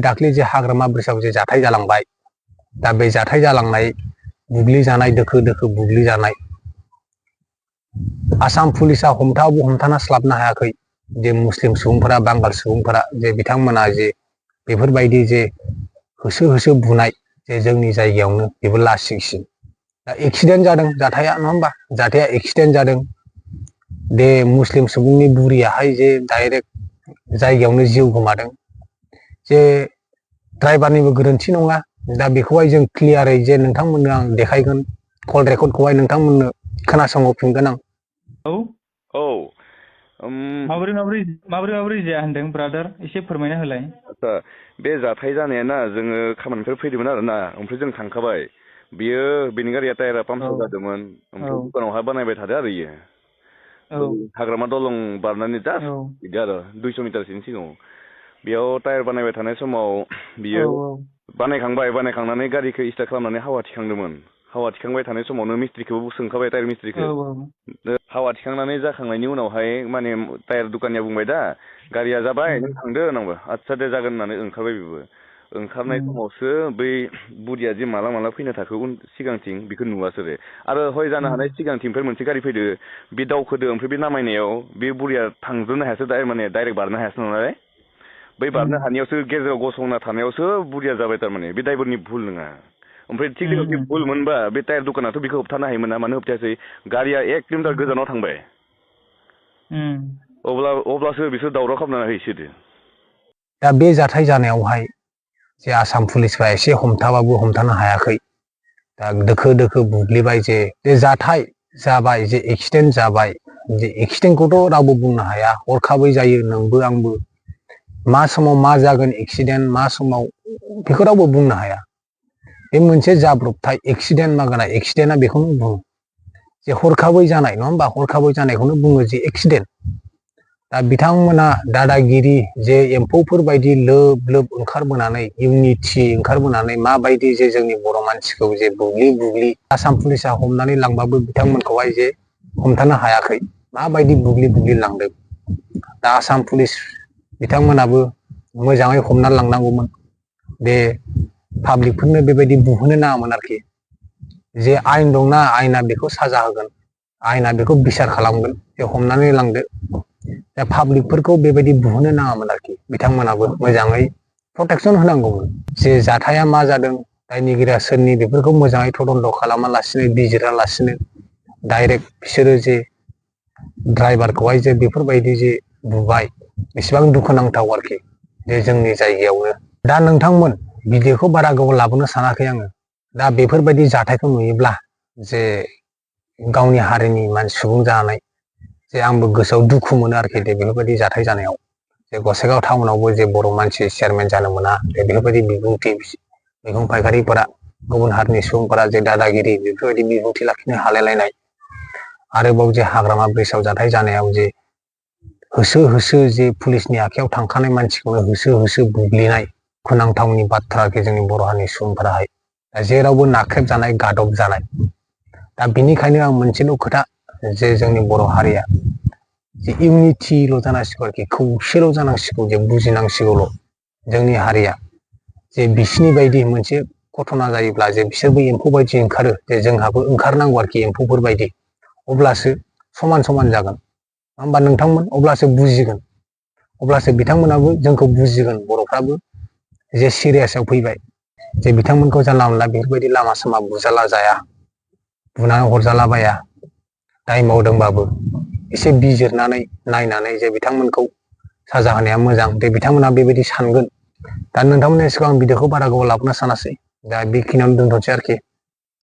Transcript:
दाख्लै जे हाग्रामा ब्रिजआव जे जाथाय जालांबाय दा बे जाथाय जालांनाय बुग्लिजानाय दोखो दोखो बुग्लिजानाय आसाम पुलिसा हमथाना स्लाबनो हायाखै जे मुस्लिम सुबुंफोरा बांगाल सुबुंफोरा जे बिथांमोना जे बेफोरबायदि जे होसो होसो बुनाय जे जोंनि जायगायावनो बेबो लासिंसिं दा एक्सिडेन्ट जादों जाथाया नङा होमबा जाथाया एक्सिडेन्ट जादों बे मुस्लिम सुबुंनि बुरियाहाय जे डाइरेक्ट जायगायावनो जिउ गोमादों जे ड्राइभारनिबो गोरोन्थि नङा दा बेखौहाय जों क्लियारै जे नोंथांमोननो आं देखायगोन कल रेकर्डखौहाय नोंथांमोननो खोनासंहोफिनगोन आं माबोरै जाया होनदों ब्रादार एसे फोरमायना होलाय आच्छा बे जाथाय जानाया ना जोङो खामानिनिफ्राय फैदोंमोन आरो ना ओमफ्राय जों थांखाबाय बियो बेनि गारिया टायारा पाम्पचार जादोंमोन ओमफ्राय दुकानावहाय बानायबाय थादो आरो इयो हाग्रामा दलं बारनानै जास्ट बिदि आरो 200 मिटारसोनि सिगाङाव बेयाव टायार बानायबाय थानाय समाव बियो बानायखांनानै गारिखौ स्टार्ट खालामनानै हावा थिखांदोंमोन हावा थिखांबाय थानाय समावनो मिस्ट्रिखौबो सोंखाबाय टायार मिस्ट्रिखौ हावा थिखांनानै जाखांनायनि उनावहाय माने टायार दुकानिया बुंबाय दा गारिया जाबाय नों थांदो होननांबाय आच्छा दे जागोन होननानै ओंखारबाय बेबो ओंखारनाय समावसो बै बुरिया जे माला फैनो थाखो सिगांथिं बेखौ नुवासो आरो हय जानो हानाय सिगांथिंनिफ्राय मोनसे गारि फैदो बे दावखोदो ओमफ्राय बे नामायनायाव बे बुरिया थांजोबनो हायासै माने डाइरेक्ट बारनो हायासै नालाय बै बारनो हानायावसो गेजेराव गसंना थानायावसो बुरिया जाबाय थारमाने बे ड्राइभारनि भुल नङा ओमफ्राय थिग बे भुल मोनबा बे टायार दुकानाथ' बेखौ होबथानो हायोमोन ना मानो होबथायासै गारिया 1 किल'मिटार गोजानाव थांबाय अब्लासो बिसोर दावराव खालामनानै होसोदो दा बे जाथाय जानायावहाय जे आसाम पुलिसफ्रा एसे हमथाबाबो हमथानो हायाखै दा दोखो दोखो बुग्लिबाय जे जाथाय जाबाय जे एक्सिडेन्ट जाबाय जे एक्सिडेन्टखौथ' रावबो बुंनो हाया हरखाबै जायो नोंबो आंबो मा समाव मा जागोन एक्सिडेन्ट मा समाव बेखौ रावबो बुंनो हाया बे मोनसे जाब्रबथाय एक्सिडेन्ट मागाना एक्सिडेन्टआ बेखौनो बुङो जे हरखाबै जानाय नङा होमबा हरखाबै जानायखौनो बुङो जे एक्सिडेन्ट दा बिथांमोना दादागिरि जे एम्फौफोर बायदि लोब लोब ओंखारबोनानै इउनिटि ओंखारबोनानै माबायदि जे जोंनि बर' मानसिखौ जे बुग्लि आसाम पुलिसा हमनानै लांबाबो बिथांमोनखौहाय जे हमथानो हायाखै माबायदि बुग्लि लांदों दा आसाम पुलिस बिथांमोनाबो मोजाङै हमना लांनांगौमोन बे पाब्लिकफोरनो बेबायदि बुहोनो नाङामोन आरोखि जे आयेन दंना आयेना बेखौ साजा होगोन आयेना बेखौ बिसार खालामगोन जे हमनानै लांदो दा पाब्लिकफोरखौ बेबायदि बुहोनो नाङामोन आरोखि बिथांमोनाबो मोजाङै प्रटेक्सन होनांगौमोन जे जाथाया मा जादों दायनिगिरिया सोरनि बेफोरखौ मोजाङै तदन्त खालामालासिनो बिजिरालासिनो डाइरेक्ट बिसोरो जे ड्राइभारखौहाय जे बेफोरबायदि जे बुबाय बेसेबां दुखुनांथाव आरोखि जे जोंनि जायगायावनो दा नोंथांमोन भिडिअखौ बारा गोबाव लाबोनो सानाखै आङो दा बेफोरबायदि जाथायखौ नुयोब्ला जे गावनि हारिनि मानसि सुबुं जानानै जे आंबो गोसोआव दुखु मोनो आरोखि दे बेफोरबायदि जाथाय जानायाव जे गसाइगाव टाउनावबो जे बर' मानसि चेयारमेन जानो मोना बेफोरबायदि बिबुंथि मैगं फायखारिफोरा गुबुन हारिनि सुबुंफोरा जे दादागिरि बेफोरबायदि बिबुंथि लाखिनो हालायलायनाय आरोबाव जे हाग्रामा ब्रिजआव जाथाय जानायाव जे होसो होसो जे पुलिसनि आखायाव थांखानाय मानसिखौनो होसो होसो बुग्लिनाय खुनांथावनि बाथ्रा जोंनि बर' हारिनि सुबुंफोराहाय जेरावबो नाख्रेब जानाय गादब जानाय दा बेनिखायनो आं मोनसेल' खोथा जे जोंनि बर' हारिया जे इउनिटिल' जानांसिगौ आरोखि खौसेल' जानांसिगौ जे बुजिनांसिगौल' जोंनि हारिया जे बिसिनि बायदि मोनसे घटना जायोब्ला जे बिसोरबो एम्फौ बायदि ओंखारो जे जोंहाबो ओंखारनांगौ आरोखि एम्फौफोर बायदि अब्लासो समान समान जागोन होमबा नोंथांमोन अब्लासो बुजिगोन, अब्लासो बिथांमोनाबो जोंखौ बुजिगोन, बर'फ्राबो जे सिरियासआव फैबाय, जे बिथांमोनखौ जानला मोनला बेफोरबायदि लामा सामा बुजाला जाया, बुनानै हरजालाबाया, दाय मावदोंबाबो एसे बिजिरनानै नायनानै जे बिथांमोनखौ साजा होनाया मोजां, दे बिथांमोना बेबायदि सानगोन। दा नोंथांमोननि सिगां आं भिडिअखौ बारा गोबाव लाबोनो सानासै, दा बेखिनियावनो दोनथ'नोसै आरोखि।